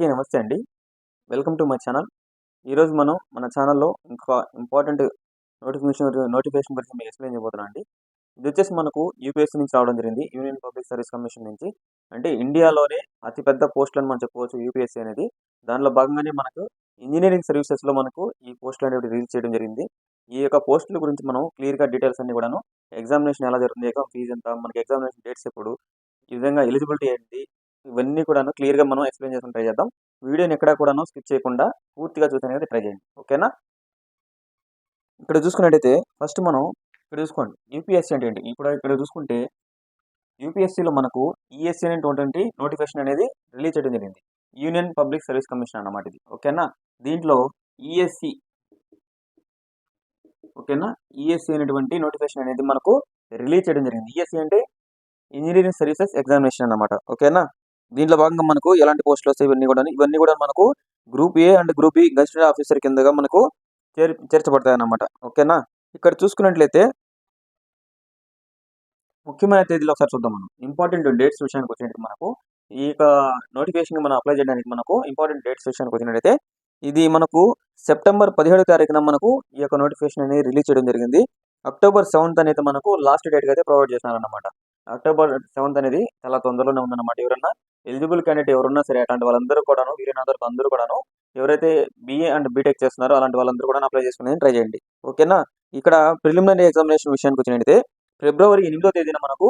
అందరికీ నమస్తే అండి. Welcome to my channel. ఈరోజు మనం మన ఛానల్‌లో ఇంకొక ఇంపార్టెంట్ నోటిఫికేషన్ గురించి మీకు ఎక్స్‌ప్లెయిన్ చేయబోతున్నా అండి. ఇదొచ్చేసి మనకు యూపీఎస్సీ నుంచి రావడం జరిగింది. యూనియన్ పబ్లిక్ సర్వీస్ కమిషన్ నుంచి. అంటే ఇండియాలోనే అతిపెద్ద పోస్టులని మనం చెప్పుకోవచ్చు యూపీఎస్సీ అనేది. దానిలో భాగంగానే మనకు ఇంజినీరింగ్ సర్వీసెస్‌లో మనకు ఈ పోస్టులు అనేవి రిలీజ్ చేయడం జరిగింది. ఈ యొక్క పోస్టుల గురించి మనం క్లియర్‌గా డీటెయిల్స్ అన్నీ కూడాను, ఎగ్జామినేషన్ ఎలా జరుగుతుంది, ఎగ్జామ్ ఫీజ్ ఎంత, మనకి ఎగ్జామినేషన్ డేట్స్ ఎప్పుడు, ఈ విధంగా ఎలిజిబిలిటీ ఏంటి, ఇవన్నీ కూడాను క్లియర్‌గా మనం ఎక్స్‌ప్లెయిన్ చేసుకొని ట్రై చేద్దాం. వీడియోని ఎక్కడా కూడాను స్కిప్ చేయకుండా పూర్తిగా చూసేందుకు ట్రై చేయండి. ఓకేనా? ఇక్కడ చూసుకున్నట్టయితే ఫస్ట్ మనం ఇక్కడ చూసుకోండి. యూపీఎస్సీ అంటే ఏంటి? ఇప్పుడు ఇక్కడ చూసుకుంటే యూపీఎస్సీలో మనకు ఈఎస్సీ అనేటువంటి నోటిఫికేషన్ అనేది రిలీజ్ చేయడం జరిగింది. యూనియన్ పబ్లిక్ సర్వీస్ కమిషన్ అన్నమాట ఇది. ఓకేనా? దీంట్లో ఈఎస్సీ ఓకేనా? ఈఎస్సీ అనేటువంటి నోటిఫికేషన్ అనేది మనకు రిలీజ్ చేయడం జరిగింది. ఈఎస్సీ అంటే ఇంజనీరింగ్ సర్వీసెస్ ఎగ్జామినేషన్ అన్నమాట. ఓకేనా? దీంట్లో భాగంగా మనకు ఎలాంటి పోస్టులు వస్తాయి ఇవన్నీ కూడా మనకు group A and group B gazetted officer కిందగా మనకు చేర్చబడతాయి అన్నమాట. ఓకేనా? ఇక్కడ చూసుకున్నట్లయితే ముఖ్యమైన తేదీలో ఒకసారి చూద్దాం మనం. ఇంపార్టెంట్ డేట్స్ విషయానికి వచ్చినట్టు మనకు ఈ యొక్క నోటిఫికేషన్ మనం అప్లై చేయడానికి మనకు ఇంపార్టెంట్ డేట్స్ విషయానికి వచ్చినట్టయితే ఇది మనకు సెప్టెంబర్ 17వ తారీఖున మనకు ఈ యొక్క నోటిఫికేషన్ అనేది రిలీజ్ చేయడం జరిగింది. అక్టోబర్ 7th అనేది మనకు లాస్ట్ డేట్ అయితే ప్రొవైడ్ చేస్తున్నారన్నమాట. అక్టోబర్ 7th అనేది చాలా తొందరలోనే ఉందన్నమాట. ఎవరన్నా ఎలిజిబుల్ క్యాండిడేట్ ఎవరున్నా సరే అట్లాంటి వాళ్ళందరూ కూడాను వీరైనందరూ అందరూ కూడాను ఎవరైతే బీఏ అండ్ బీటెక్ చేస్తున్నారో అలాంటి వాళ్ళందరూ కూడా అప్లై చేసుకునేది ట్రై చేయండి. ఓకేనా? ఇక్కడ ప్రిలిమినరీ ఎగ్జామినేషన్ విషయానికి వచ్చినట్టయితే ఫిబ్రవరి 8వ తేదీన మనకు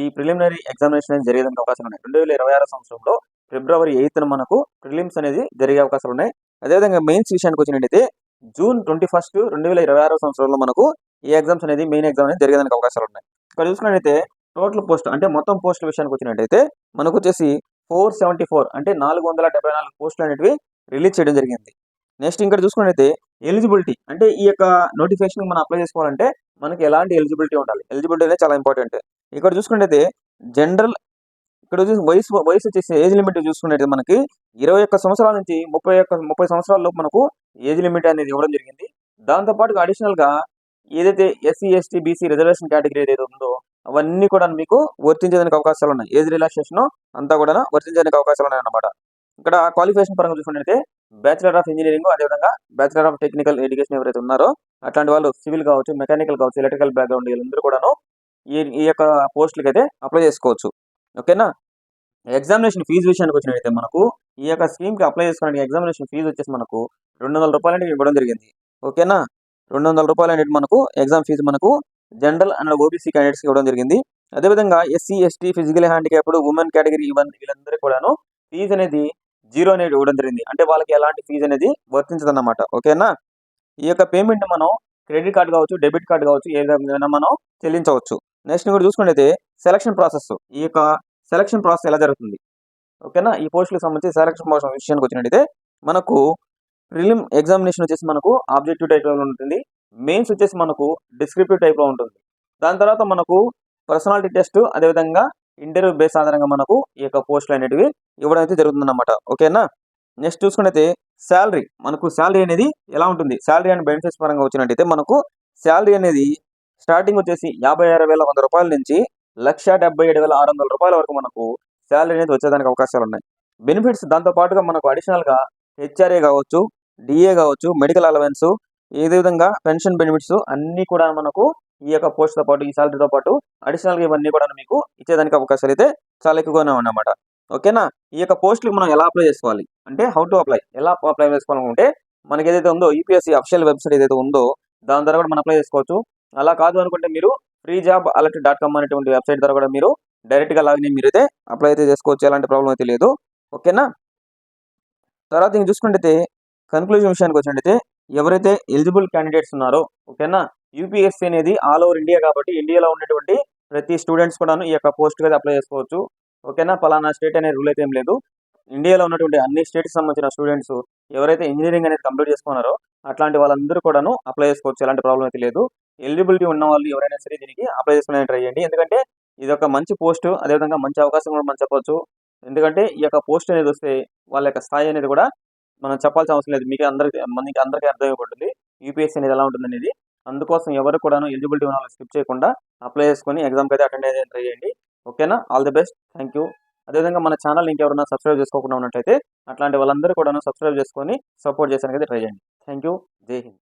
ఈ ప్రిలిమినరీ ఎగ్జామినేషన్ అనేది జరిగేదానికి అవకాశాలు ఉన్నాయి. 2026 సంవత్సరంలో ఫిబ్రవరి 8న మనకు ప్రిలిమ్స్ అనేది జరిగే అవకాశాలు ఉన్నాయి. అదేవిధంగా మెయిన్స్ విషయానికి వచ్చినట్టయితే జూన్ 21, 2026 సంవత్సరంలో మనకు ఈ ఎగ్జామ్స్ అనేది మెయిన్ ఎగ్జామ్ అనేది జరిగేదానికి అవకాశాలు ఉన్నాయి. ఇక్కడ చూసుకున్నట్టయితే టోటల్ పోస్ట్ అంటే మొత్తం పోస్టుల విషయానికి వచ్చినట్టయితే మనకు వచ్చేసి 474 అంటే 474 పోస్టులు అనేటివి రిలీజ్ చేయడం జరిగింది. నెక్స్ట్ ఇక్కడ చూసుకున్నట్టయితే ఎలిజిబిలిటీ అంటే ఈ యొక్క నోటిఫికేషన్ మనం అప్లై చేసుకోవాలంటే మనకి ఎలాంటి ఎలిజిబిలిటీ ఉండాలి. ఎలిజిబిలిటీ అనేది చాలా ఇంపార్టెంట్. ఇక్కడ చూసుకున్నట్టయితే జనరల్ ఇక్కడ వయసు వచ్చేసి ఏజ్ లిమిట్ చూసుకున్నట్టయితే మనకి 21 సంవత్సరాల నుంచి 30 సంవత్సరాల్లో మనకు ఏజ్ లిమిట్ అనేది ఇవ్వడం జరిగింది. దాంతోపాటు అడిషనల్గా ఏదైతే SC ST BC reservation category ఏదైతే ఉందో అవన్నీ కూడా మీకు వర్తించేదానికి అవకాశాలు ఉన్నాయి. ఏజ్ రిలాక్సేషన్ అంతా కూడా వర్తించేదానికి అవకాశాలు ఉన్నాయి అన్నమాట. ఇక్కడ క్వాలిఫికేషన్ పరంగా చూసుకున్నట్టయితే బ్యాచిలర్ ఆఫ్ ఇంజనీరింగ్, అదేవిధంగా బ్యాచిలర్ ఆఫ్ టెక్నికల్ ఎడ్యుకేషన్ ఎవరైతే ఉన్నారో అట్లాంటి వాళ్ళు సివిల్ కావచ్చు, మెకానికల్ కావచ్చు, ఎలక్ట్రికల్ బ్యాక్గ్రౌండ్ వీళ్ళందరూ కూడాను ఈ యొక్క పోస్టులకి అయితే అప్లై చేసుకోవచ్చు. ఓకేనా? ఎగ్జామినేషన్ ఫీజు విషయానికి వచ్చినట్టయితే మనకు ఈ యొక్క స్కీమ్కి అప్లై చేసుకోవడానికి ఎగ్జామినేషన్ ఫీజు వచ్చేసి మనకు 200 రూపాయలు అనేది ఇవ్వడం జరిగింది. ఓకేనా? 200 రూపాయలు అనేది మనకు ఎగ్జామ్ ఫీజు మనకు జనరల్ అండ్ ఓబీసీ క్యాండిడేట్స్కి ఇవ్వడం జరిగింది. అదేవిధంగా SC ST physical handicapped women category వీళ్ళందరికీ కూడాను ఫీజు అనేది 0 అనేది ఇవ్వడం జరిగింది. అంటే వాళ్ళకి ఎలాంటి ఫీజు అనేది వర్తించదన్నమాట. ఓకేనా? ఈ యొక్క పేమెంట్ మనం క్రెడిట్ కార్డు కావచ్చు, డెబిట్ కార్డు కావచ్చు, ఏదైనా మనం చెల్లించవచ్చు. నెక్స్ట్ కూడా చూసుకున్నట్టయితే సెలక్షన్ ప్రాసెస్, ఈ యొక్క సెలక్షన్ ప్రాసెస్ ఎలా జరుగుతుంది? ఓకేనా? ఈ పోస్టులకు సంబంధించి సెలక్షన్ ప్రాసెస్ విషయానికి వచ్చినట్టయితే మనకు ప్రిలిమ్ ఎగ్జామినేషన్ వచ్చేసి మనకు ఆబ్జెక్టివ్ టైప్లో ఉంటుంది. మెయిన్స్ వచ్చేసి మనకు డిస్క్రిప్టివ్ టైప్లో ఉంటుంది. దాని తర్వాత మనకు పర్సనాలిటీ టెస్ట్, అదేవిధంగా ఇంటర్వ్యూ బేస్ ఆధారంగా మనకు ఈ యొక్క పోస్టులు అనేటివి ఇవ్వడం అయితే జరుగుతుందన్నమాట. ఓకేనా? నెక్స్ట్ చూసుకున్నట్టయితే శాలరీ, మనకు శాలరీ అనేది ఎలా ఉంటుంది? శాలరీ అండ్ బెనిఫిట్స్ పరంగా వచ్చినట్టయితే మనకు శాలరీ అనేది స్టార్టింగ్ వచ్చేసి 56,100 రూపాయల నుంచి 1,77,600 రూపాయల వరకు మనకు శాలరీ అనేది వచ్చేదానికి అవకాశాలు ఉన్నాయి. బెనిఫిట్స్ దాంతో పాటుగా మనకు అడిషనల్గా హెచ్ఆర్ఏ కావచ్చు, డిఏ కావచ్చు, మెడికల్ అలవెన్స్, ఏ విధంగా పెన్షన్ బెనిఫిట్స్ అన్నీ కూడా మనకు ఈ యొక్క పోస్ట్తో పాటు ఈ శాలరీతో పాటు అడిషనల్గా ఇవన్నీ కూడా మీకు ఇచ్చేదానికి అవకాశాలు అయితే చాలా ఎక్కువగానే ఉన్నాయన్నమాట. ఓకేనా? ఈ యొక్క పోస్టులకు మనం ఎలా అప్లై చేసుకోవాలి అంటే హౌ టు అప్లై, ఎలా అప్లై చేసుకోవాలనుకుంటే మనకి ఏదైతే ఉందో యూపీఎస్సీ అఫిషియల్ వెబ్సైట్ ఏదైతే ఉందో దాని ద్వారా కూడా మనం అప్లై చేసుకోవచ్చు. అలా కాదు అనుకుంటే మీరు freejobalert.com అనేటువంటి వెబ్సైట్ ద్వారా కూడా మీరు డైరెక్ట్గా లాగిన్ మీరైతే అప్లై అయితే చేసుకోవచ్చు. ఎలాంటి ప్రాబ్లం అయితే లేదు. ఓకేనా? తర్వాత ఇంక చూసుకుంటే కన్క్లూజన్ విషయానికి వచ్చినట్టయితే ఎవరైతే ఎలిజిబుల్ క్యాండిడేట్స్ ఉన్నారో, ఓకేనా, యూపీఎస్సీ అనేది ఆల్ ఓవర్ ఇండియా కాబట్టి ఇండియాలో ఉన్నటువంటి ప్రతి స్టూడెంట్స్ కూడా ఈ యొక్క పోస్ట్కి అయితే అప్లై చేసుకోవచ్చు. ఓకేనా? పలానా స్టేట్ అనే రూల్ అయితే ఏం లేదు. ఇండియాలో ఉన్నటువంటి అన్ని స్టేట్కి సంబంధించిన స్టూడెంట్స్ ఎవరైతే ఇంజనీరింగ్ అనేది కంప్లీట్ చేసుకున్నారో అట్లాంటి వాళ్ళందరూ కూడాను అప్లై చేసుకోవచ్చు. ఎలాంటి ప్రాబ్లం అయితే లేదు. ఎలిజిబిలిటీ ఉన్న వాళ్ళు ఎవరైనా సరే దీనికి అప్లై చేసుకునే ట్రై చేయండి. ఎందుకంటే ఇది ఒక మంచి పోస్ట్, అదేవిధంగా మంచి అవకాశం కూడా మనం చెప్పవచ్చు. ఎందుకంటే ఈ యొక్క పోస్ట్ అనేది వస్తే వాళ్ళ యొక్క స్థాయి అనేది కూడా మనం చెప్పాల్సిన అవసరం లేదు. మీకు అందరికీ అర్థమైపోతుంది యూపీఎస్సీ అనేది ఎలా ఉంటుంది అనేది. అందుకోసం ఎవరు కూడాను ఎలిజిబిలిటీ ఉన్న వాళ్ళు స్కిప్ చేయకుండా అప్లై చేసుకొని ఎగ్జామ్కి అయితే అటెండ్ అయితే ట్రై చేయండి. ఓకేనా? All the best. Thank you. అదేవిధంగా మన ఛానల్ ఇంకెవరైనా సబ్స్క్రైబ్ చేసుకోకుండా ఉన్నట్లయితే అట్లాంటి వాళ్ళందరూ కూడా సబ్స్క్రైబ్ చేసుకొని సపోర్ట్ చేసానికి ట్రై చేయండి. Thank you. జై హింద్.